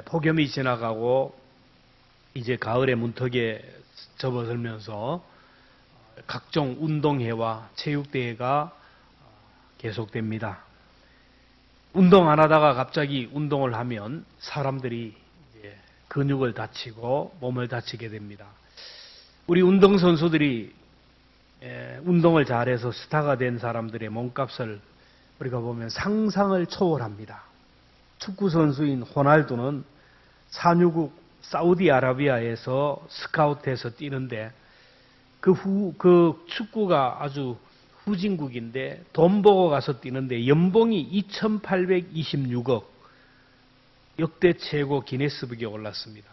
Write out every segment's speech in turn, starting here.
폭염이 지나가고 이제 가을의 문턱에 접어들면서 각종 운동회와 체육대회가 계속됩니다. 운동 안 하다가 갑자기 운동을 하면 사람들이 이제 근육을 다치고 몸을 다치게 됩니다. 우리 운동선수들이 운동을 잘해서 스타가 된 사람들의 몸값을 우리가 보면 상상을 초월합니다. 축구선수인 호날두는 산유국 사우디아라비아에서 스카우트해서 뛰는데 그 축구가 아주 후진국인데 돈 보고 가서 뛰는데 연봉이 2,826억, 역대 최고 기네스북에 올랐습니다.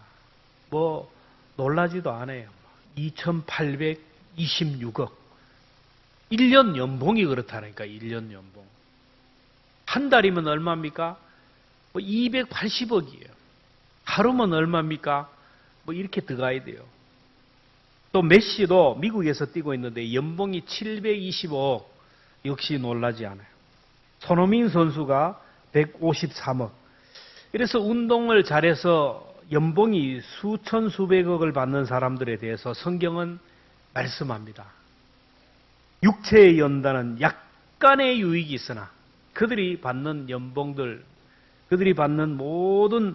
뭐 놀라지도 않아요. 2,826억. 1년 연봉이 그렇다니까. 1년 연봉. 한 달이면 얼마입니까? 뭐 280억이에요. 하루면 얼마입니까? 뭐 이렇게 들어가야 돼요. 또 메시도 미국에서 뛰고 있는데 연봉이 725억. 역시 놀라지 않아요. 손흥민 선수가 153억. 그래서 운동을 잘해서 연봉이 수천 수백억을 받는 사람들에 대해서 성경은 말씀합니다. 육체의 연단은 약간의 유익이 있으나 그들이 받는 연봉들, 그들이 받는 모든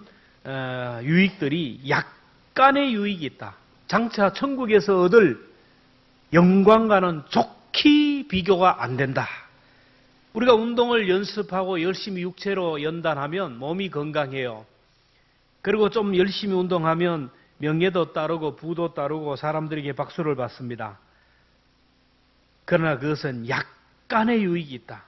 유익들이 약간의 유익이 있다. 장차 천국에서 얻을 영광과는 좋게 비교가 안 된다. 우리가 운동을 연습하고 열심히 육체로 연단하면 몸이 건강해요. 그리고 좀 열심히 운동하면 명예도 따르고 부도 따르고 사람들에게 박수를 받습니다. 그러나 그것은 약간의 유익이 있다.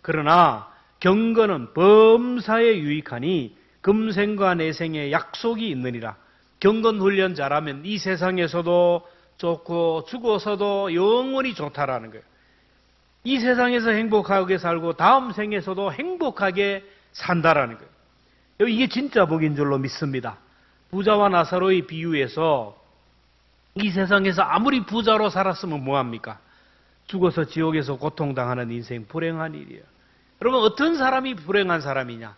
그러나 경건은 범사에 유익하니 금생과 내생에 약속이 있느니라. 경건 훈련 잘하면 이 세상에서도 좋고 죽어서도 영원히 좋다라는 거예요. 이 세상에서 행복하게 살고 다음 생에서도 행복하게 산다라는 거예요. 이게 진짜 복인 줄로 믿습니다. 부자와 나사로의 비유에서 이 세상에서 아무리 부자로 살았으면 뭐합니까? 죽어서 지옥에서 고통당하는 인생 불행한 일이에요. 여러분 어떤 사람이 불행한 사람이냐?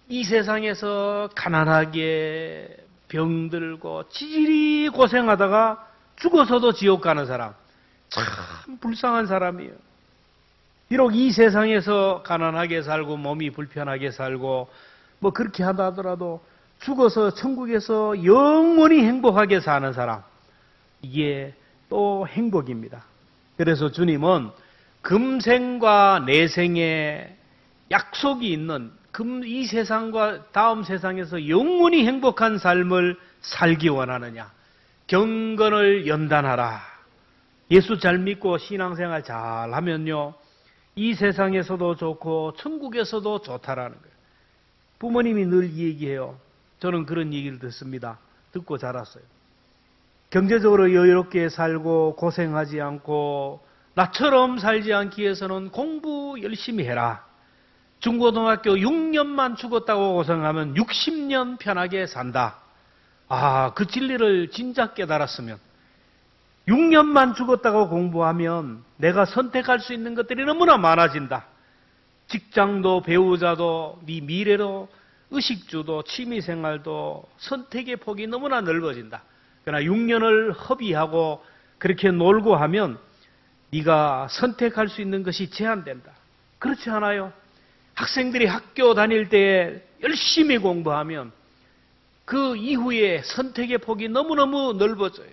이 세상에서 가난하게 병들고 지질이 고생하다가 죽어서도 지옥 가는 사람. 참 불쌍한 사람이에요. 비록 이 세상에서 가난하게 살고 몸이 불편하게 살고 뭐 그렇게 하다 하더라도 죽어서 천국에서 영원히 행복하게 사는 사람. 이게 또 행복입니다. 그래서 주님은 금생과 내생에 약속이 있는 이 세상과 다음 세상에서 영원히 행복한 삶을 살기 원하느냐? 경건을 연단하라. 예수 잘 믿고 신앙생활 잘 하면요. 이 세상에서도 좋고 천국에서도 좋다라는 거예요. 부모님이 늘 얘기해요. 저는 그런 얘기를 듣습니다. 듣고 자랐어요. 경제적으로 여유롭게 살고 고생하지 않고 나처럼 살지 않기 위해서는 공부 열심히 해라. 중고등학교 6년만 죽었다고 고생하면 60년 편하게 산다. 아, 그 진리를 진짜 깨달았으면 6년만 죽었다고 공부하면 내가 선택할 수 있는 것들이 너무나 많아진다. 직장도 배우자도 네 미래도 의식주도 취미생활도 선택의 폭이 너무나 넓어진다. 그러나 6년을 허비하고 그렇게 놀고 하면 네가 선택할 수 있는 것이 제한된다. 그렇지 않아요? 학생들이 학교 다닐 때 열심히 공부하면 그 이후에 선택의 폭이 너무너무 넓어져요.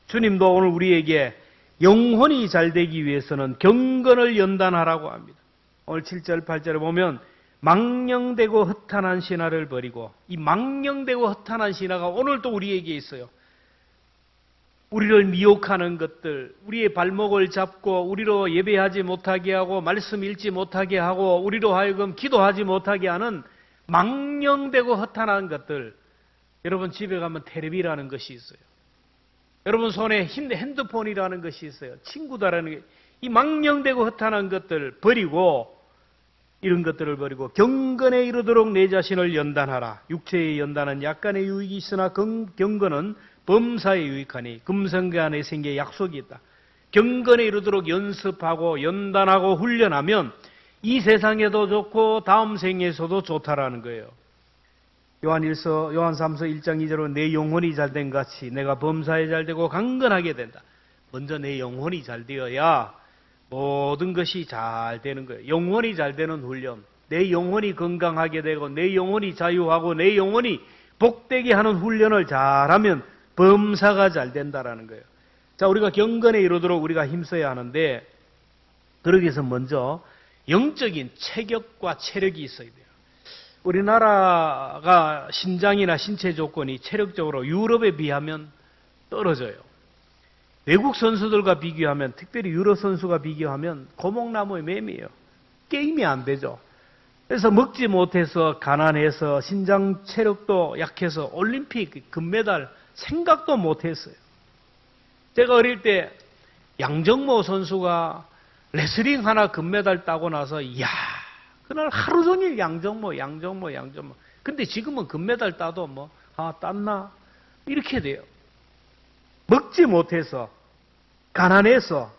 주님도 오늘 우리에게 영혼이 잘 되기 위해서는 경건을 연단하라고 합니다. 오늘 7절, 8절에 보면 망령되고 허탄한 신화를 버리고, 이 망령되고 허탄한 신화가 오늘 또 우리에게 있어요. 우리를 미혹하는 것들, 우리의 발목을 잡고 우리로 예배하지 못하게 하고 말씀 읽지 못하게 하고 우리로 하여금 기도하지 못하게 하는 망령되고 허탄한 것들. 여러분 집에 가면 텔레비라는 것이 있어요. 여러분 손에 핸드폰이라는 것이 있어요. 친구다라는 게. 이 망령되고 허탄한 것들 버리고, 이런 것들을 버리고 경건에 이르도록 내 자신을 연단하라. 육체의 연단은 약간의 유익이 있으나 경건은 범사에 유익하니 금생과 내생에 약속이 있다. 경건에 이르도록 연습하고 연단하고 훈련하면 이 세상에도 좋고 다음 생에서도 좋다라는 거예요. 요한삼서 1장 2절로 내 영혼이 잘된 같이 내가 범사에 잘되고 강건하게 된다. 먼저 내 영혼이 잘 되어야 모든 것이 잘 되는 거예요. 영혼이 잘 되는 훈련. 내 영혼이 건강하게 되고 내 영혼이 자유하고 내 영혼이 복되게 하는 훈련을 잘하면 범사가 잘 된다라는 거예요. 자, 우리가 경건에 이르도록 우리가 힘써야 하는데, 그러기 위해서 먼저 영적인 체격과 체력이 있어야 돼요. 우리나라가 신장이나 신체 조건이 체력적으로 유럽에 비하면 떨어져요. 외국 선수들과 비교하면, 특별히 유럽 선수가 비교하면 고목나무의 맴이에요. 게임이 안 되죠. 그래서 먹지 못해서 가난해서 신장 체력도 약해서 올림픽 금메달 생각도 못했어요. 제가 어릴 때 양정모 선수가 레슬링 하나 금메달 따고 나서 이야, 그날 하루 종일 양정모. 근데 지금은 금메달 따도 땄나? 이렇게 돼요. 먹지 못해서, 가난해서,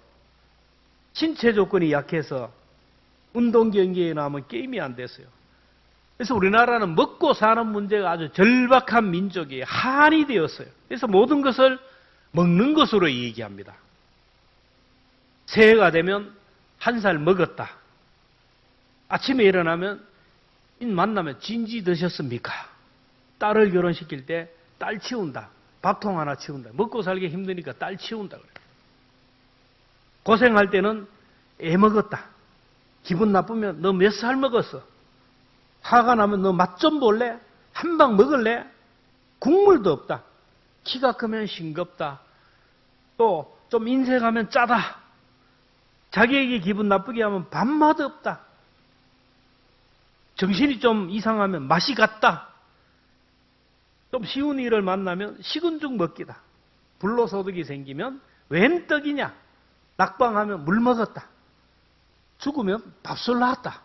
신체 조건이 약해서 운동 경기에 나오면 게임이 안 됐어요. 그래서 우리나라는 먹고 사는 문제가 아주 절박한 민족이에요. 한이 되었어요. 그래서 모든 것을 먹는 것으로 얘기합니다. 새해가 되면 1살 먹었다. 아침에 일어나면 만나면 진지 드셨습니까? 딸을 결혼시킬 때 딸 치운다. 밥통 하나 치운다. 먹고 살기 힘드니까 딸 치운다 그래요. 고생할 때는 애 먹었다. 기분 나쁘면 너 몇 살 먹었어? 화가 나면 너 맛 좀 볼래? 한 방 먹을래? 국물도 없다. 키가 크면 싱겁다. 또 좀 인색하면 짜다. 자기에게 기분 나쁘게 하면 밥맛 없다. 정신이 좀 이상하면 맛이 갔다. 좀 쉬운 일을 만나면 식은 죽 먹기다. 불로소득이 생기면 웬 떡이냐? 낙방하면 물 먹었다. 죽으면 밥술 나왔다.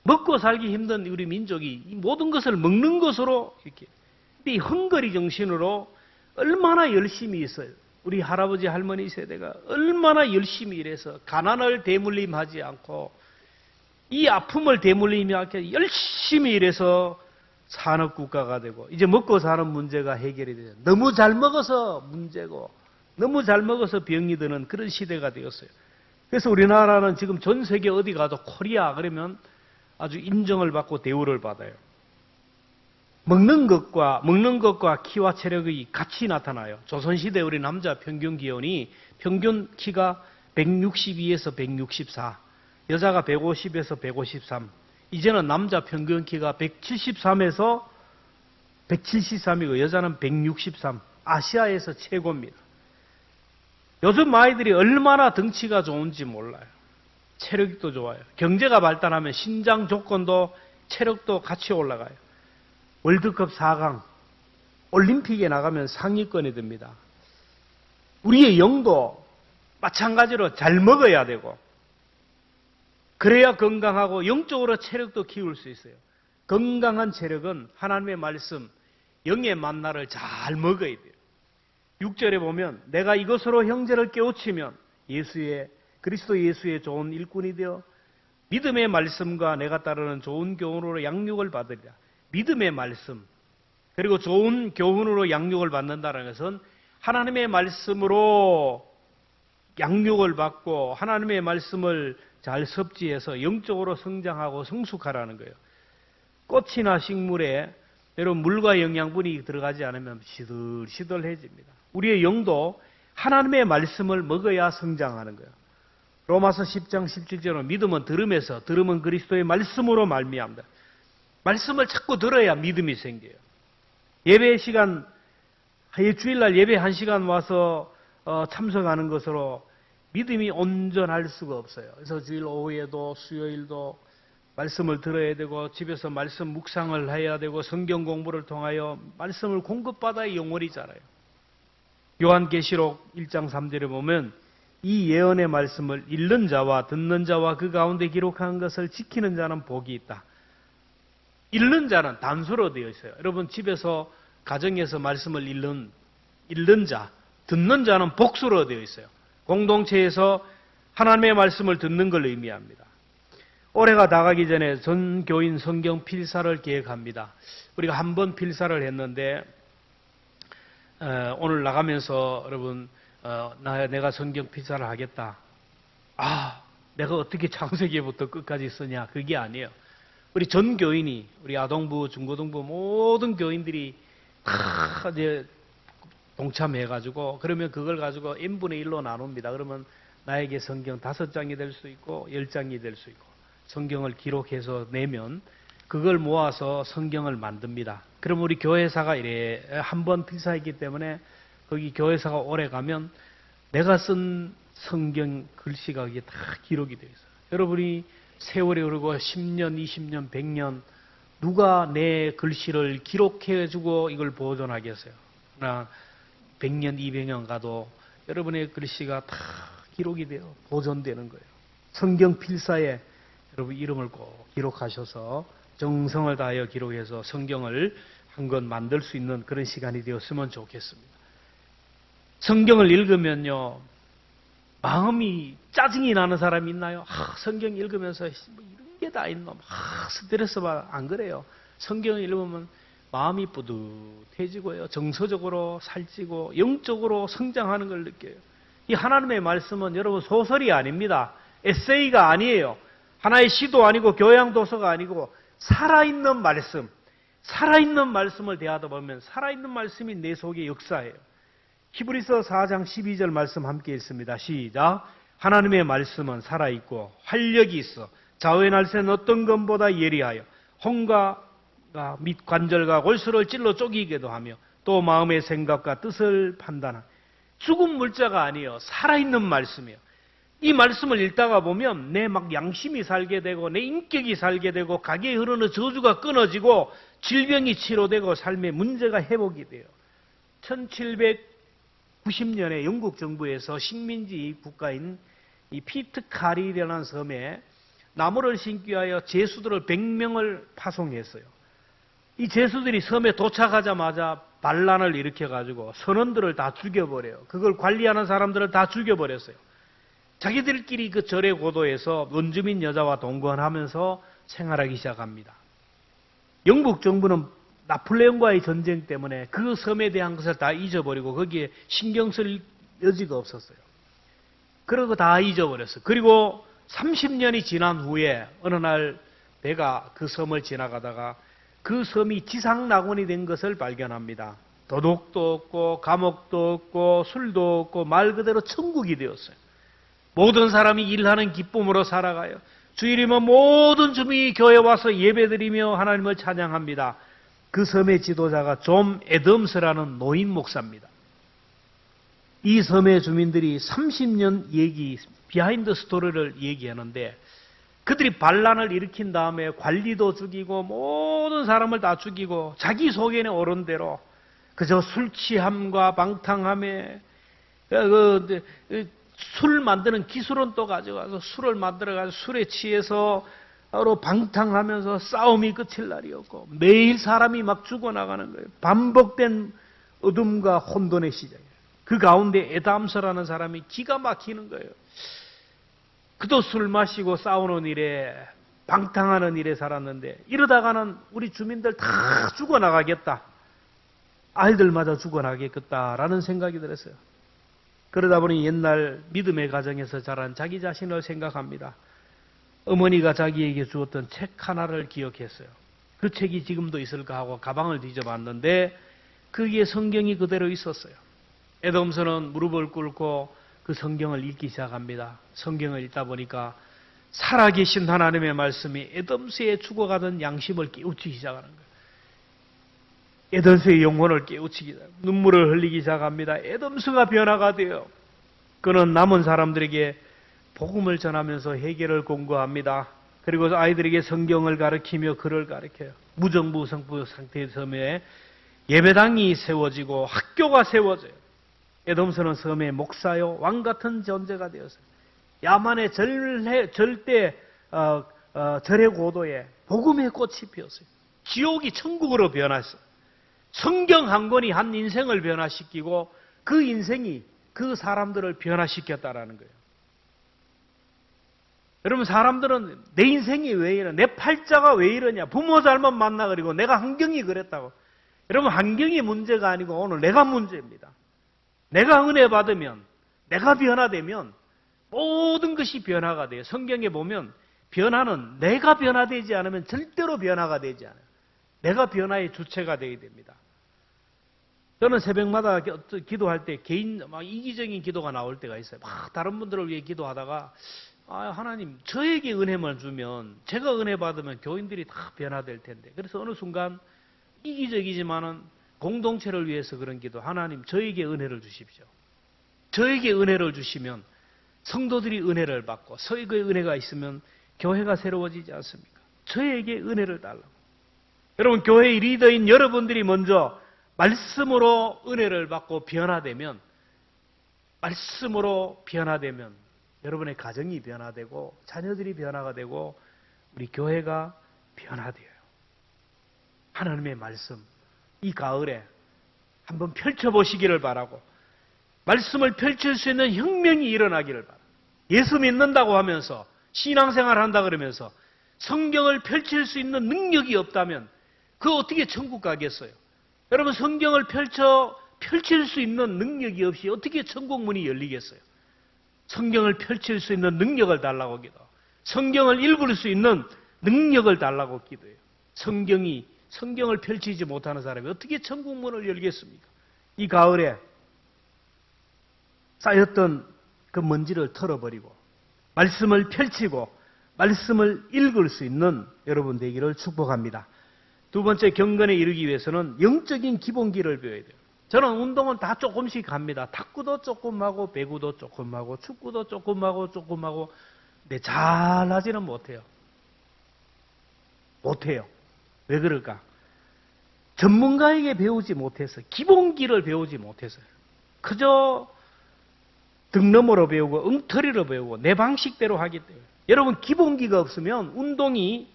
먹고 살기 힘든 우리 민족이 이 모든 것을 먹는 것으로 이렇게 이 헝거리 정신으로 얼마나 열심히 있어요. 우리 할아버지 할머니 세대가 얼마나 열심히 일해서 가난을 대물림하지 않고 이 아픔을 대물림하지 않고 열심히 일해서 산업국가가 되고 이제 먹고 사는 문제가 해결이 돼요. 너무 잘 먹어서 문제고 너무 잘 먹어서 병이 드는 그런 시대가 되었어요. 그래서 우리나라는 지금 전 세계 어디 가도 코리아 그러면 아주 인정을 받고 대우를 받아요. 먹는 것과 키와 체력이 같이 나타나요. 조선시대 우리 남자 평균 기온이 평균 키가 162에서 164, 여자가 150에서 153. 이제는 남자 평균 키가 173에서 173이고 여자는 163. 아시아에서 최고입니다. 요즘 아이들이 얼마나 덩치가 좋은지 몰라요. 체력도 좋아요. 경제가 발달하면 신장 조건도 체력도 같이 올라가요. 월드컵 4강, 올림픽에 나가면 상위권에 듭니다. 우리의 영도 마찬가지로 잘 먹어야 되고 그래야 건강하고 영적으로 체력도 키울 수 있어요. 건강한 체력은 하나님의 말씀, 영의 만나를 잘 먹어야 돼요. 6절에 보면 내가 이것으로 형제를 깨우치면 그리스도 예수의 좋은 일꾼이 되어 믿음의 말씀과 내가 따르는 좋은 교훈으로 양육을 받으리라. 믿음의 말씀 그리고 좋은 교훈으로 양육을 받는다는 것은 하나님의 말씀으로 양육을 받고 하나님의 말씀을 잘 섭지해서 영적으로 성장하고 성숙하라는 거예요. 꽃이나 식물에 여러분 물과 영양분이 들어가지 않으면 시들시들해집니다. 우리의 영도 하나님의 말씀을 먹어야 성장하는 거예요. 로마서 10장 17절은 믿음은 들음에서 들음은 그리스도의 말씀으로 말미암다. 말씀을 자꾸 들어야 믿음이 생겨요. 예배 시간 주일날 예배 1시간 와서 참석하는 것으로 믿음이 온전할 수가 없어요. 그래서 주일 오후에도 수요일도 말씀을 들어야 되고 집에서 말씀 묵상을 해야 되고 성경 공부를 통하여 말씀을 공급받아야 영원히 자라요. 요한계시록 1장 3절에 보면 이 예언의 말씀을 읽는 자와 듣는 자와 그 가운데 기록한 것을 지키는 자는 복이 있다. 읽는 자는 단수로 되어 있어요. 여러분 집에서 가정에서 말씀을 읽는 자, 듣는 자는 복수로 되어 있어요. 공동체에서 하나님의 말씀을 듣는 걸 의미합니다. 올해가 다 가기 전에 전 교인 성경 필사를 계획합니다. 우리가 한 번 필사를 했는데 오늘 나가면서 여러분 내가 성경 필사를 하겠다. 내가 어떻게 창세기부터 끝까지 쓰냐? 그게 아니에요. 우리 전 교인이 우리 아동부, 중고등부 모든 교인들이 다 이제 동참해가지고 그러면 그걸 가지고 n분의 1로 나눕니다. 그러면 나에게 성경 5장이 될 수 있고 10장이 될 수 있고 성경을 기록해서 내면 그걸 모아서 성경을 만듭니다. 그럼 우리 교회사가 이래 한 번 필사했기 때문에 거기 교회사가 오래 가면 내가 쓴 성경 글씨가 그게 다 기록이 되어 있어요. 여러분이 세월이 흐르고 10년, 20년, 100년 누가 내 글씨를 기록해주고 이걸 보존하겠어요? 그러나 100년, 200년 가도 여러분의 글씨가 다 기록이 돼요. 보존되는 거예요. 성경 필사에 여러분 이름을 꼭 기록하셔서 정성을 다하여 기록해서 성경을 한 권 만들 수 있는 그런 시간이 되었으면 좋겠습니다. 성경을 읽으면요, 마음이 짜증이 나는 사람이 있나요? 성경 읽으면서 뭐 이런 게 다 있노? 스트레스 받아. 안 그래요. 성경을 읽으면 마음이 뿌듯해지고요. 정서적으로 살찌고 영적으로 성장하는 걸 느껴요. 이 하나님의 말씀은 여러분 소설이 아닙니다. 에세이가 아니에요. 하나의 시도 아니고 교양 도서가 아니고 살아있는 말씀. 살아있는 말씀을 대하다 보면 살아있는 말씀이 내 속에 역사해요. 히브리서 4장 12절 말씀 함께 읽습니다. 시작. 하나님의 말씀은 살아있고 활력이 있어 좌우의 날새는 어떤 것보다 예리하여 혼과 및 관절과 골수를 찔러 쪼개기도 하며 또 마음의 생각과 뜻을 판단하는 죽은 물자가 아니에요. 살아있는 말씀이에요. 이 말씀을 읽다가 보면 내 막 양심이 살게 되고 내 인격이 살게 되고 가게에 흐르는 저주가 끊어지고 질병이 치료되고 삶의 문제가 회복이 돼요. 1790년에 영국 정부에서 식민지 국가인 이 피트카리라는 섬에 나무를 심기 위하여 제수들을 100명을 파송했어요. 이 제수들이 섬에 도착하자마자 반란을 일으켜가지고 선원들을 다 죽여버려요. 그걸 관리하는 사람들을 다 죽여버렸어요. 자기들끼리 그 절의 고도에서 원주민 여자와 동거하면서 생활하기 시작합니다. 영국 정부는 나폴레옹과의 전쟁 때문에 그 섬에 대한 것을 다 잊어버리고 거기에 신경 쓸 여지가 없었어요. 그러고 다 잊어버렸어요. 그리고 30년이 지난 후에 어느 날 배가 그 섬을 지나가다가 그 섬이 지상낙원이 된 것을 발견합니다. 도둑도 없고 감옥도 없고 술도 없고 말 그대로 천국이 되었어요. 모든 사람이 일하는 기쁨으로 살아가요. 주일이면 모든 주민이 교회에 와서 예배드리며 하나님을 찬양합니다. 그 섬의 지도자가 존 애덤스라는 노인 목사입니다. 이 섬의 주민들이 30년 비하인드 스토리를 얘기하는데 그들이 반란을 일으킨 다음에 관리도 죽이고 모든 사람을 다 죽이고 자기 속에는 옳은 대로 그저 술 취함과 방탕함에 술 만드는 기술은 또 가져가서 술을 만들어가지고 술에 취해서 서로 방탕하면서 싸움이 끝일 날이 없고 매일 사람이 막 죽어나가는 거예요. 반복된 어둠과 혼돈의 시작이에요. 그 가운데 애담서라는 사람이 기가 막히는 거예요. 그도 술 마시고 싸우는 일에 방탕하는 일에 살았는데 이러다가는 우리 주민들 다 죽어나가겠다. 아이들마저 죽어나가겠다라는 생각이 들었어요. 그러다 보니 옛날 믿음의 가정에서 자란 자기 자신을 생각합니다. 어머니가 자기에게 주었던 책 하나를 기억했어요. 그 책이 지금도 있을까 하고 가방을 뒤져봤는데 거기에 성경이 그대로 있었어요. 애덤스는 무릎을 꿇고 그 성경을 읽기 시작합니다. 성경을 읽다 보니까 살아계신 하나님의 말씀이 애덤스의 죽어가던 양심을 깨우치기 시작하는 거예요. 애덤스의 영혼을 깨우치기 시작합니다. 눈물을 흘리기 시작합니다. 애덤스가 변화가 돼요. 그는 남은 사람들에게 복음을 전하면서 해결을 공고합니다. 그리고 아이들에게 성경을 가르치며 글을 가르쳐요. 무정부성부 상태의 섬에 예배당이 세워지고 학교가 세워져요. 애덤스는 섬의 목사요 왕 같은 존재가 되었어요. 야만의 절대 절의 고도에 복음의 꽃이 피었어요. 지옥이 천국으로 변했어요. 성경 한 권이 한 인생을 변화시키고 그 인생이 그 사람들을 변화시켰다라는 거예요. 여러분, 사람들은 내 인생이 왜 이래? 내 팔자가 왜 이러냐? 부모 잘못 만나 그리고 내가 환경이 그랬다고. 여러분, 환경이 문제가 아니고 오늘 내가 문제입니다. 내가 은혜 받으면, 내가 변화되면 모든 것이 변화가 돼요. 성경에 보면 변화는 내가 변화되지 않으면 절대로 변화가 되지 않아요. 내가 변화의 주체가 되어야 됩니다. 저는 새벽마다 기도할 때 막 이기적인 기도가 나올 때가 있어요. 막 다른 분들을 위해 기도하다가 하나님, 저에게 은혜만 주면, 제가 은혜 받으면 교인들이 다 변화될 텐데. 그래서 어느 순간 이기적이지만은 공동체를 위해서 그런 기도, 하나님, 저에게 은혜를 주십시오. 저에게 은혜를 주시면 성도들이 은혜를 받고, 저에게 은혜가 있으면 교회가 새로워지지 않습니까? 저에게 은혜를 달라고. 여러분, 교회의 리더인 여러분들이 먼저 말씀으로 은혜를 받고 변화되면, 말씀으로 변화되면 여러분의 가정이 변화되고 자녀들이 변화가 되고 우리 교회가 변화돼요. 하나님의 말씀, 이 가을에 한번 펼쳐보시기를 바라고, 말씀을 펼칠 수 있는 혁명이 일어나기를 바라고, 예수 믿는다고 하면서 신앙생활 한다 그러면서 성경을 펼칠 수 있는 능력이 없다면 그 어떻게 천국 가겠어요? 여러분, 성경을 펼칠 수 있는 능력이 없이 어떻게 천국 문이 열리겠어요? 성경을 펼칠 수 있는 능력을 달라고 기도하고, 성경을 읽을 수 있는 능력을 달라고 기도해요. 성경을 펼치지 못하는 사람이 어떻게 천국 문을 열겠습니까? 이 가을에 쌓였던 그 먼지를 털어버리고 말씀을 펼치고 말씀을 읽을 수 있는 여러분 되기를 축복합니다. 두 번째, 경건에 이르기 위해서는 영적인 기본기를 배워야 돼요. 저는 운동은 다 조금씩 합니다. 탁구도 조금 하고 배구도 조금 하고 축구도 조금 하고 근데 잘하지는 못해요. 왜 그럴까? 전문가에게 배우지 못해서, 기본기를 배우지 못해서요. 그저 등너머로 배우고 엉터리로 배우고 내 방식대로 하기 때문에. 여러분, 기본기가 없으면 운동이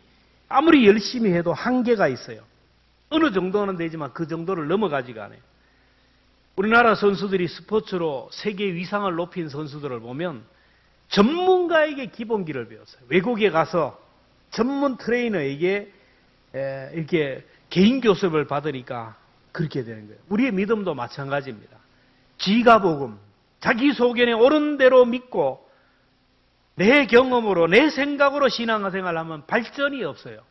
아무리 열심히 해도 한계가 있어요. 어느 정도는 되지만 그 정도를 넘어가지가 않아요. 우리나라 선수들이 스포츠로 세계 위상을 높인 선수들을 보면 전문가에게 기본기를 배웠어요. 외국에 가서 전문 트레이너에게 이렇게 개인 교습을 받으니까 그렇게 되는 거예요. 우리의 믿음도 마찬가지입니다. 지가복음, 자기 소견에 옳은 대로 믿고 내 경험으로, 내 생각으로 신앙생활을 하면 발전이 없어요.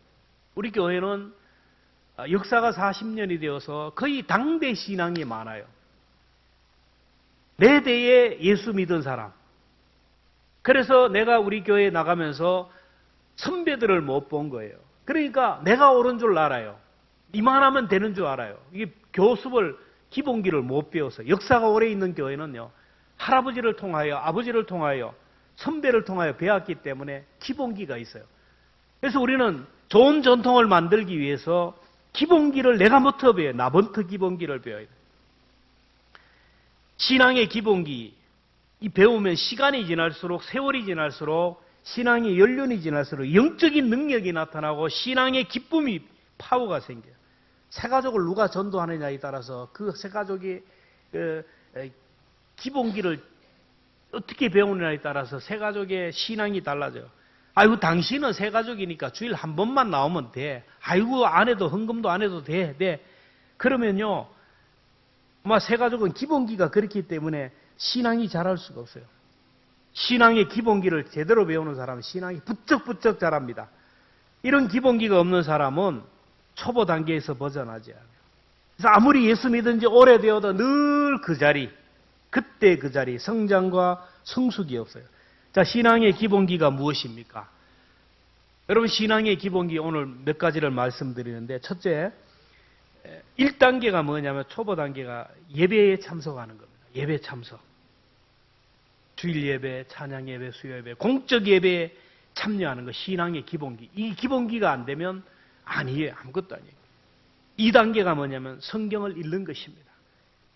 우리 교회는 역사가 40년이 되어서 거의 당대 신앙이 많아요. 내 대에 예수 믿은 사람. 그래서 내가 우리 교회에 나가면서 선배들을 못 본 거예요. 그러니까 내가 옳은 줄 알아요. 이만하면 되는 줄 알아요. 이게 교습을, 기본기를 못 배워서. 역사가 오래 있는 교회는요, 할아버지를 통하여, 아버지를 통하여, 선배를 통하여 배웠기 때문에 기본기가 있어요. 그래서 우리는 좋은 전통을 만들기 위해서 기본기를 내가부터 배워요. 나부터 기본기를 배워야 돼요. 신앙의 기본기, 이 배우면 시간이 지날수록, 세월이 지날수록, 신앙의 연륜이 지날수록 영적인 능력이 나타나고 신앙의 기쁨이, 파워가 생겨요. 새 가족을 누가 전도하느냐에 따라서 그 새 가족이 기본기를 어떻게 배우느냐에 따라서 새 가족의 신앙이 달라져요. 아이고, 당신은 새 가족이니까 주일 한 번만 나오면 돼. 아이고, 안 해도, 헌금도 안 해도 돼. 그러면요, 새 가족은 기본기가 그렇기 때문에 신앙이 자랄 수가 없어요. 신앙의 기본기를 제대로 배우는 사람은 신앙이 부쩍부쩍 자랍니다. 이런 기본기가 없는 사람은 초보 단계에서 벗어나지 않아요. 그래서 아무리 예수 믿은 지 오래되어도 늘 그 자리, 그때 그 자리, 성장과 성숙이 없어요. 자, 신앙의 기본기가 무엇입니까? 여러분, 신앙의 기본기 오늘 몇 가지를 말씀드리는데, 첫째, 1단계가 뭐냐면, 초보 단계가 예배에 참석하는 겁니다. 예배 참석. 주일 예배, 찬양 예배, 수요 예배, 공적 예배에 참여하는 거, 신앙의 기본기. 이 기본기가 안 되면 아니에요. 아무것도 아니에요. 2단계가 뭐냐면 성경을 읽는 것입니다.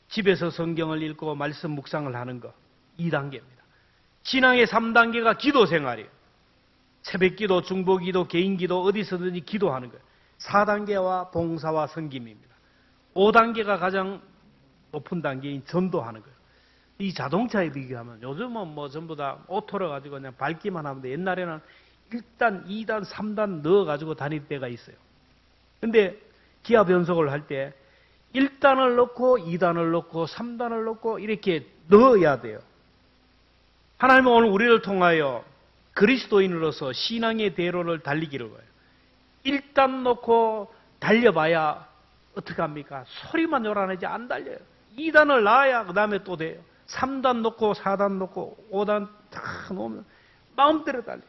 집에서 성경을 읽고 말씀 묵상을 하는 것. 2단계입니다. 신앙의 3단계가 기도 생활이에요. 새벽 기도, 중보 기도, 개인 기도, 어디서든지 기도하는 거예요. 4단계와 봉사와 섬김입니다. 5단계가 가장 높은 단계인 전도하는 거예요. 이 자동차에 비교하면 요즘은 뭐 전부 다 오토로 가지고 그냥 밟기만 하면 돼. 옛날에는 1단, 2단, 3단 넣어가지고 다닐 때가 있어요. 근데 기아 변속을 할 때 1단을 넣고 2단을 넣고 3단을 넣고 이렇게 넣어야 돼요. 하나님은 오늘 우리를 통하여 그리스도인으로서 신앙의 대로를 달리기를 해요. 1단 놓고 달려봐야 어떻게 합니까? 소리만 요란하지 안 달려요. 2단을 놔야 그 다음에 또 돼요. 3단 놓고 4단 놓고 5단 다 놓으면 마음대로 달려요.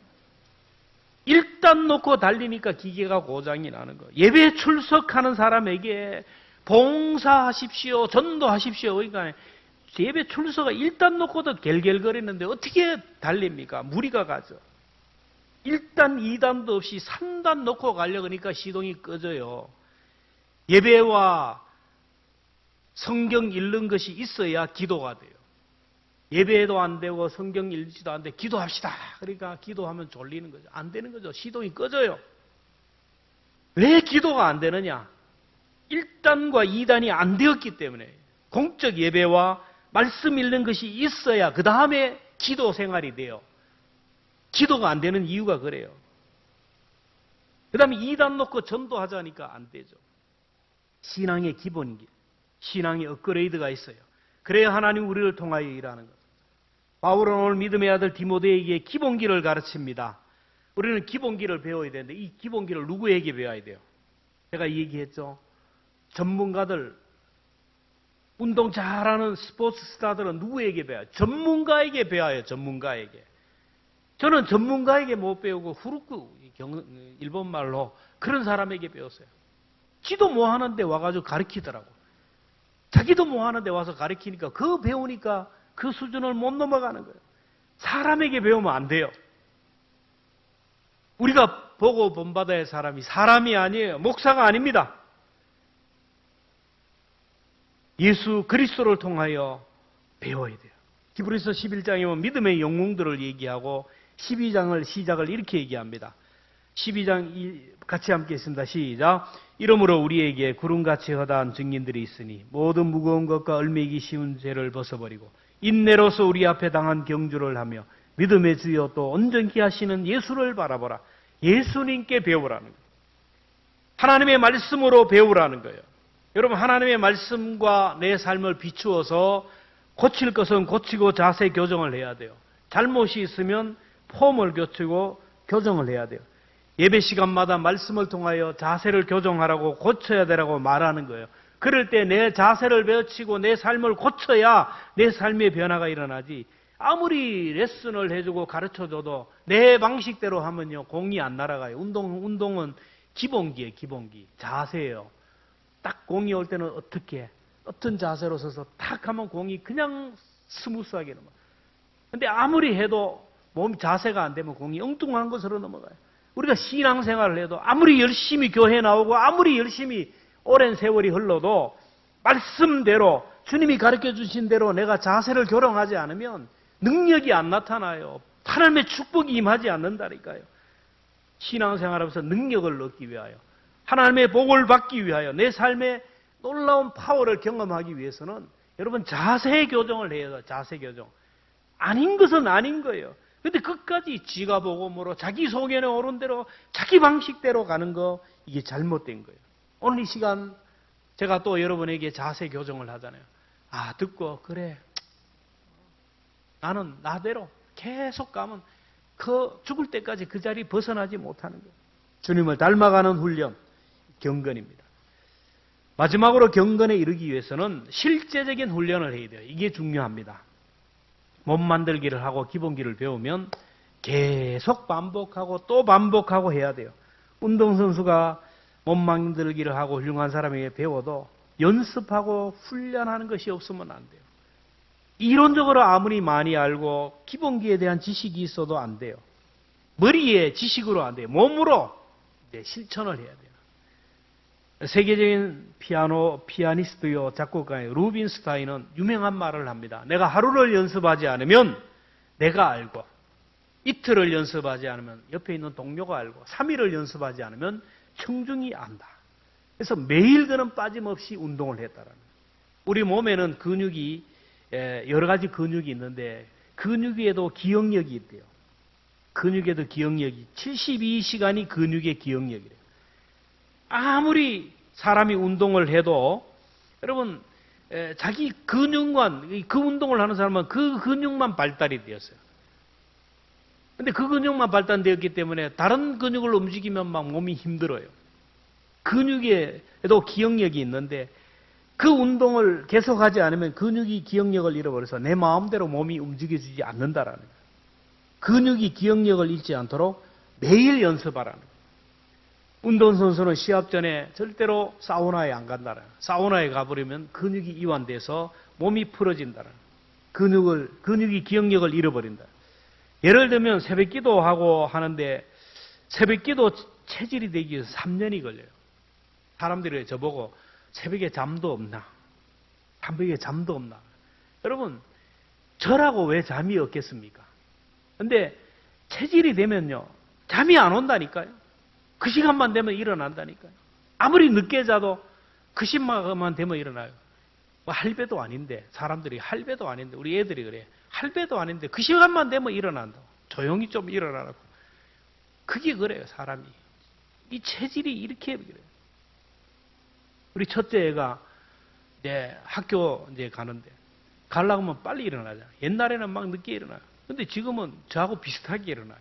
1단 놓고 달리니까 기계가 고장이 나는 거예요. 예배에 출석하는 사람에게 봉사하십시오, 전도하십시오. 그러니까 예배 출석가 1단 놓고도 갤갤거리는데 어떻게 달립니까? 무리가 가죠. 1단, 2단도 없이 3단 놓고 가려고 하니까 시동이 꺼져요. 예배와 성경 읽는 것이 있어야 기도가 돼요. 예배도 안 되고 성경 읽지도 안 돼. 기도합시다. 그러니까 기도하면 졸리는 거죠. 안 되는 거죠. 시동이 꺼져요. 왜 기도가 안 되느냐? 1단과 2단이 안 되었기 때문에 공적 예배와 말씀 읽는 것이 있어야 그 다음에 기도 생활이 돼요. 기도가 안 되는 이유가 그래요. 그 다음에 2단 놓고 전도하자니까 안 되죠. 신앙의 기본기, 신앙의 업그레이드가 있어요. 그래야 하나님 우리를 통하여 일하는 것. 바울은 오늘 믿음의 아들 디모데에게 기본기를 가르칩니다. 우리는 기본기를 배워야 되는데 이 기본기를 누구에게 배워야 돼요? 제가 얘기했죠. 전문가들, 운동 잘하는 스포츠 스타들은 누구에게 배워요? 전문가에게 배워요. 전문가에게. 저는 전문가에게 못 배우고 후루쿠, 일본말로 그런 사람에게 배웠어요. 지도 뭐 하는데 와가지고 가르치더라고. 자기도 뭐 하는데 와서 가르치니까 그거 배우니까 그 수준을 못 넘어가는 거예요. 사람에게 배우면 안 돼요. 우리가 보고 본받아야 할 사람이 사람이 아니에요. 목사가 아닙니다. 예수 그리스도를 통하여 배워야 돼요. 히브리서 11장에 보면 믿음의 영웅들을 얘기하고 12장을 시작을 이렇게 얘기합니다. 12장 같이 함께 했습니다. 시작. 이러므로 우리에게 구름같이 허다한 증인들이 있으니 모든 무거운 것과 얼매기 쉬운 죄를 벗어버리고 인내로서 우리 앞에 당한 경주를 하며 믿음의 주여 또 온전케 하시는 예수를 바라보라. 예수님께 배우라는 거예요. 하나님의 말씀으로 배우라는 거예요. 여러분 하나님의 말씀과 내 삶을 비추어서 고칠 것은 고치고 자세 교정을 해야 돼요. 잘못이 있으면 폼을 교치고 교정을 해야 돼요. 예배 시간마다 말씀을 통하여 자세를 교정하라고 고쳐야 되라고 말하는 거예요. 그럴 때 내 자세를 배우치고 내 삶을 고쳐야 내 삶의 변화가 일어나지. 아무리 레슨을 해주고 가르쳐줘도 내 방식대로 하면요 공이 안 날아가요. 운동은 기본기예요. 기본기. 자세예요. 딱 공이 올 때는 어떤 자세로 서서 탁 하면 공이 그냥 스무스하게 넘어가요. 근데 아무리 해도 몸 자세가 안 되면 공이 엉뚱한 것으로 넘어가요. 우리가 신앙생활을 해도 아무리 열심히 교회 나오고 아무리 열심히 오랜 세월이 흘러도 말씀대로 주님이 가르쳐 주신 대로 내가 자세를 교정하지 않으면 능력이 안 나타나요. 하나님의 축복이 임하지 않는다니까요. 신앙생활하면서 능력을 얻기 위하여 하나님의 복을 받기 위하여 내 삶에 놀라운 파워를 경험하기 위해서는 여러분 자세 교정을 해야 돼요. 자세 교정. 아닌 것은 아닌 거예요. 근데 끝까지 지가 보고 뭐로 자기 소견에 오른 대로 자기 방식대로 가는 거 이게 잘못된 거예요. 오늘 이 시간 제가 또 여러분에게 자세 교정을 하잖아요. 아 듣고 그래 나는 나대로 계속 가면 죽을 때까지 그 자리 벗어나지 못하는 거예요. 주님을 닮아가는 훈련 경건입니다. 마지막으로 경건에 이르기 위해서는 실제적인 훈련을 해야 돼요. 이게 중요합니다. 몸 만들기를 하고 기본기를 배우면 계속 반복하고 또 반복하고 해야 돼요. 운동선수가 몸 만들기를 하고 훌륭한 사람에게 배워도 연습하고 훈련하는 것이 없으면 안 돼요. 이론적으로 아무리 많이 알고 기본기에 대한 지식이 있어도 안 돼요. 머리에 지식으로 안 돼요. 몸으로 실천을 해야 돼요. 세계적인 피아니스트요 작곡가의 루빈스타인은 유명한 말을 합니다. 내가 하루를 연습하지 않으면 내가 알고 이틀을 연습하지 않으면 옆에 있는 동료가 알고 3일을 연습하지 않으면 청중이 안다. 그래서 매일 그는 빠짐없이 운동을 했다라는 거예요. 우리 몸에는 근육이 여러 가지 근육이 있는데 근육에도 기억력이 있대요. 근육에도 기억력이 72시간이 근육의 기억력이래요. 아무리 사람이 운동을 해도 여러분 자기 근육만 그 운동을 하는 사람은 그 근육만 발달이 되었어요. 근데 그 근육만 발달되었기 때문에 다른 근육을 움직이면 막 몸이 힘들어요. 근육에도 기억력이 있는데 그 운동을 계속하지 않으면 근육이 기억력을 잃어버려서 내 마음대로 몸이 움직여지지 않는다라는 거예요. 근육이 기억력을 잃지 않도록 매일 연습하라는 거예요. 운동선수는 시합 전에 절대로 사우나에 안 간다는 거예요. 사우나에 가버리면 근육이 이완돼서 몸이 풀어진다는 거예요. 근육이 기억력을 잃어버린다. 예를 들면 새벽 기도하고 하는데 새벽 기도 체질이 되기 위해서 3년이 걸려요. 사람들이 저보고 새벽에 잠도 없나? 새벽에 잠도 없나? 여러분, 저라고 왜 잠이 없겠습니까? 근데 체질이 되면요, 잠이 안 온다니까요. 그 시간만 되면 일어난다니까요. 아무리 늦게 자도 그 시간만 되면 일어나요. 뭐 할배도 아닌데, 사람들이 할배도 아닌데, 우리 애들이 그래. 할배도 아닌데 그 시간만 되면 일어난다. 조용히 좀 일어나라고. 그게 그래요, 사람이. 이 체질이 이렇게 그래요. 우리 첫째 애가 이제 학교 이제 가는데 가려고 하면 빨리 일어나잖아요. 옛날에는 막 늦게 일어나요. 근데 지금은 저하고 비슷하게 일어나요.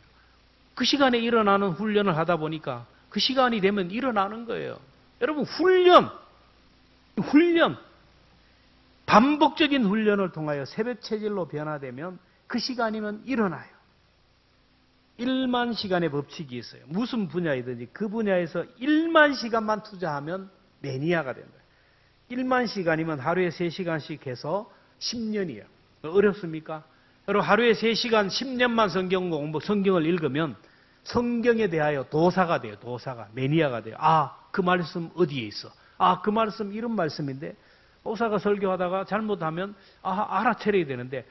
그 시간에 일어나는 훈련을 하다 보니까 그 시간이 되면 일어나는 거예요. 여러분, 훈련, 반복적인 훈련을 통하여 새벽 체질로 변화되면 그 시간이면 일어나요. 1만 시간의 법칙이 있어요. 무슨 분야이든지 그 분야에서 1만 시간만 투자하면 매니아가 된다. 1만 시간이면 하루에 3시간씩 해서 10년이에요. 어렵습니까? 여러분, 하루에 3시간 10년만 성경을 읽으면 성경에 대하여 도사가 돼요. 도사가. 매니아가 돼요. 아, 그 말씀 어디에 있어? 아, 그 말씀 이런 말씀인데 목사가 설교하다가 잘못하면 알아차려야 되는데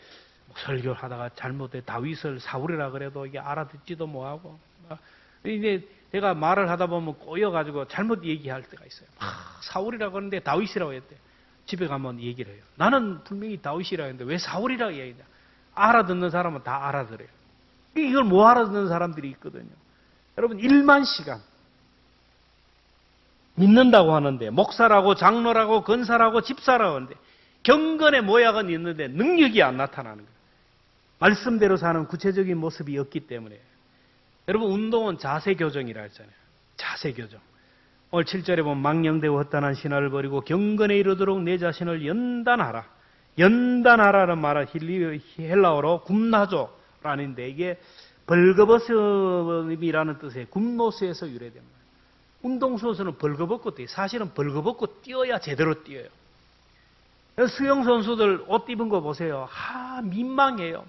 설교하다가 잘못해 다윗을 사울이라 그래도 이게 알아듣지도 못하고 이제 내가 말을 하다 보면 꼬여가지고 잘못 얘기할 때가 있어요. 사울이라 그러는데 다윗이라고 했대. 집에 가면 얘기를 해요. 나는 분명히 다윗이라고 했는데 왜 사울이라고 얘기해? 알아듣는 사람은 다 알아들어요. 이걸 못 알아듣는 사람들이 있거든요. 여러분, 1만 시간 믿는다고 하는데 목사라고 장로라고 권사라고 집사라고 하는데 경건의 모양은 있는데 능력이 안 나타나는 거예요. 말씀대로 사는 구체적인 모습이 없기 때문에. 여러분, 운동은 자세 교정이라 했잖아요. 자세 교정. 오늘 7절에 보면 망령되고 헛단한 신화를 버리고 경건에 이르도록 내 자신을 연단하라. 연단하라는 말은 헬라어로 굼나조라는데 이게 벌거벗음이라는 뜻의 굼노스에서 유래됩니다. 운동선수는 벌거벗고 뛰어요. 사실은 벌거벗고 뛰어야 제대로 뛰어요. 수영선수들 옷 입은 거 보세요. 민망해요.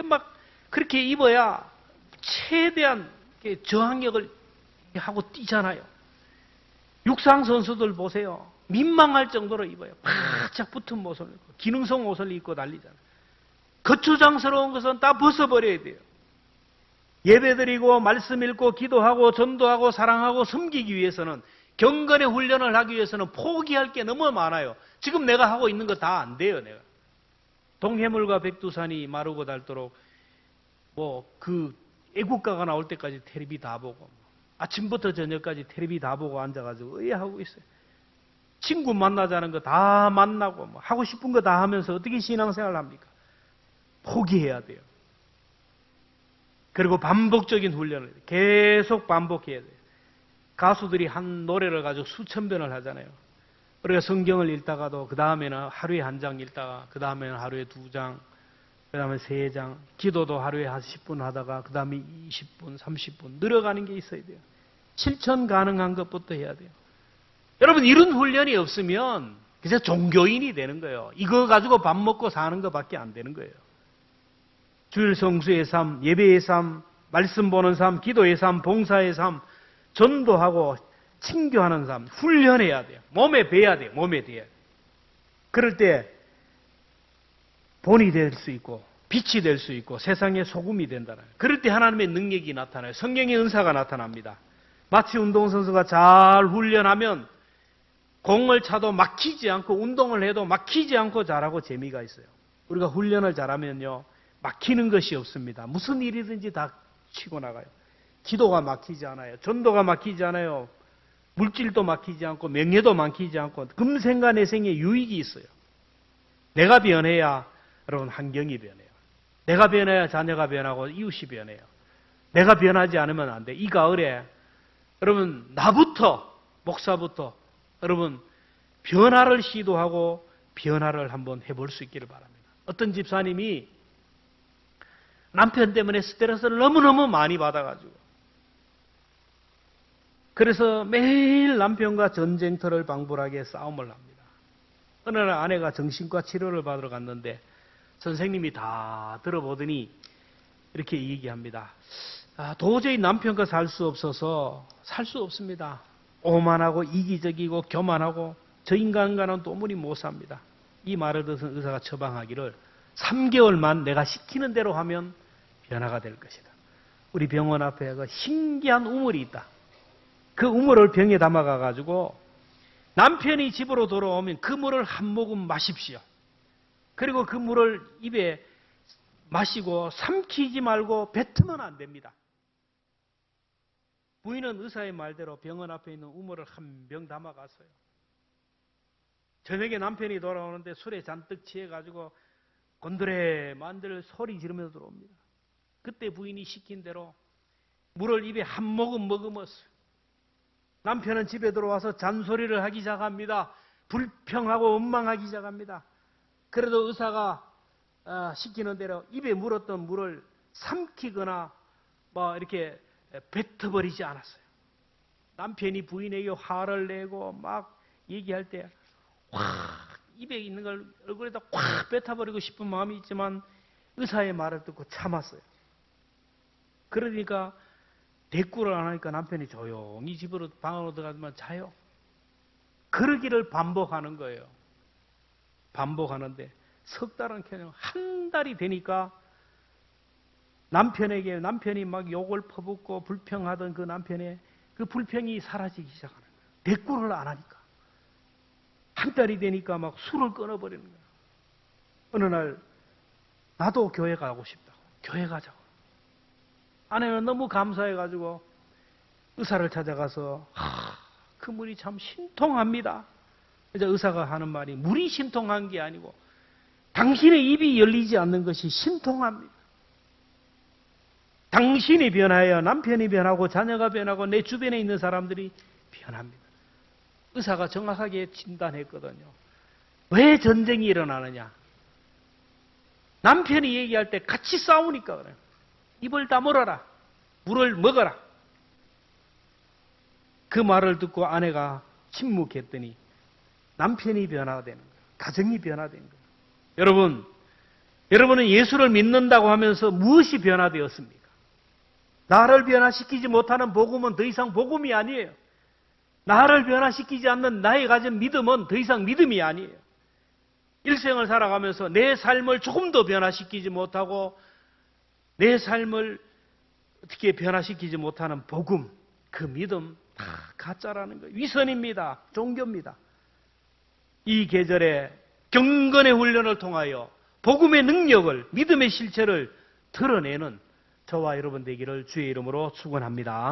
막 그렇게 입어야 최대한 저항력을 하고 뛰잖아요. 육상선수들 보세요. 민망할 정도로 입어요. 바짝 붙은 옷을 입고 기능성 옷을 입고 난리잖아요. 거추장스러운 것은 다 벗어버려야 돼요. 예배드리고 말씀 읽고 기도하고 전도하고 사랑하고 섬기기 위해서는 경건의 훈련을 하기 위해서는 포기할 게 너무 많아요. 지금 내가 하고 있는 거 다 안 돼요. 내가 동해물과 백두산이 마르고 닳도록 그 애국가가 나올 때까지 텔레비 다 보고 아침부터 저녁까지 텔레비 다 보고 앉아가지고 의아하고 있어요. 친구 만나자는 거 다 만나고 하고 싶은 거 다 하면서 어떻게 신앙생활을 합니까? 포기해야 돼요. 그리고 반복적인 훈련을 계속 반복해야 돼요. 가수들이 한 노래를 가지고 수천 번을 하잖아요. 우리가 성경을 읽다가도 그 다음에는 하루에 한 장 읽다가 그 다음에는 하루에 2장, 그 다음에 3장, 기도도 하루에 한 10분 하다가 그 다음에 20분, 30분 늘어가는 게 있어야 돼요. 실천 가능한 것부터 해야 돼요. 여러분, 이런 훈련이 없으면 그냥 종교인이 되는 거예요. 이거 가지고 밥 먹고 사는 것밖에 안 되는 거예요. 주일 성수의 삶, 예배의 삶, 말씀 보는 삶, 기도의 삶, 봉사의 삶, 전도하고 친교하는 삶, 훈련해야 돼요. 몸에 배야 돼요. 몸에 배야 돼요. 그럴 때 본이 될 수 있고 빛이 될 수 있고 세상의 소금이 된다는 거예요. 그럴 때 하나님의 능력이 나타나요. 성령의 은사가 나타납니다. 마치 운동선수가 잘 훈련하면 공을 차도 막히지 않고 운동을 해도 막히지 않고 잘하고 재미가 있어요. 우리가 훈련을 잘하면요, 막히는 것이 없습니다. 무슨 일이든지 다 치고 나가요. 기도가 막히지 않아요. 전도가 막히지 않아요. 물질도 막히지 않고 명예도 막히지 않고 금생과 내생에 유익이 있어요. 내가 변해야 여러분 환경이 변해요. 내가 변해야 자녀가 변하고 이웃이 변해요. 내가 변하지 않으면 안 돼. 이 가을에 여러분 나부터 목사부터 여러분 변화를 시도하고 변화를 한번 해볼 수 있기를 바랍니다. 어떤 집사님이 남편 때문에 스트레스를 너무너무 많이 받아가지고 그래서 매일 남편과 전쟁터를 방불하게 싸움을 합니다. 어느 날 아내가 정신과 치료를 받으러 갔는데 선생님이 다 들어보더니 이렇게 얘기합니다. 도저히 남편과 살 수 없어서 살 수 없습니다. 오만하고 이기적이고 교만하고 저 인간과는 도무지 못 삽니다. 이 말을 듣은 의사가 처방하기를 3개월만 내가 시키는 대로 하면 변화가 될 것이다. 우리 병원 앞에 그 신기한 우물이 있다. 그 우물을 병에 담아가가지고 남편이 집으로 돌아오면 그 물을 한 모금 마십시오. 그리고 그 물을 입에 마시고 삼키지 말고 뱉으면 안 됩니다. 부인은 의사의 말대로 병원 앞에 있는 우물을 한 병 담아갔어요. 저녁에 남편이 돌아오는데 술에 잔뜩 취해가지고 곤드레 만들 소리 지르면서 들어옵니다. 그때 부인이 시킨 대로 물을 입에 한 모금 머금었어요. 남편은 집에 들어와서 잔소리를 하기 시작합니다. 불평하고 원망하기 시작합니다. 그래도 의사가 시키는 대로 입에 물었던 물을 삼키거나 뭐 이렇게 뱉어버리지 않았어요. 남편이 부인에게 화를 내고 막 얘기할 때 확 입에 있는 걸 얼굴에다 확 뱉어버리고 싶은 마음이 있지만 의사의 말을 듣고 참았어요. 그러니까 대꾸를 안 하니까 남편이 조용히 집으로 방으로 들어가면 자요. 그러기를 반복하는 거예요. 반복하는데 석 달은 그냥 한 달이 되니까 남편이 막 욕을 퍼붓고 불평하던 그 남편의 그 불평이 사라지기 시작하는 거예요. 대꾸를 안 하니까. 한 달이 되니까 막 술을 끊어버리는 거예요. 어느 날 나도 교회 가고 싶다고. 교회 가자고. 아내는 너무 감사해가지고 의사를 찾아가서 그 물이 참 신통합니다. 그래서 의사가 하는 말이 물이 신통한 게 아니고 당신의 입이 열리지 않는 것이 신통합니다. 당신이 변하여 남편이 변하고 자녀가 변하고 내 주변에 있는 사람들이 변합니다. 의사가 정확하게 진단했거든요. 왜 전쟁이 일어나느냐? 남편이 얘기할 때 같이 싸우니까 그래요. 입을 다물어라. 물을 먹어라. 그 말을 듣고 아내가 침묵했더니 남편이 변화되는 거예요. 가정이 변화된 거예요. 여러분은 예수를 믿는다고 하면서 무엇이 변화되었습니까? 나를 변화시키지 못하는 복음은 더 이상 복음이 아니에요. 나를 변화시키지 않는 나의 가진 믿음은 더 이상 믿음이 아니에요. 일생을 살아가면서 내 삶을 조금 더 변화시키지 못하고 내 삶을 어떻게 변화시키지 못하는 복음, 그 믿음 다 가짜라는 거예요. 위선입니다. 종교입니다. 이 계절에 경건의 훈련을 통하여 복음의 능력을, 믿음의 실체를 드러내는 저와 여러분 되기를 주의 이름으로 축원합니다.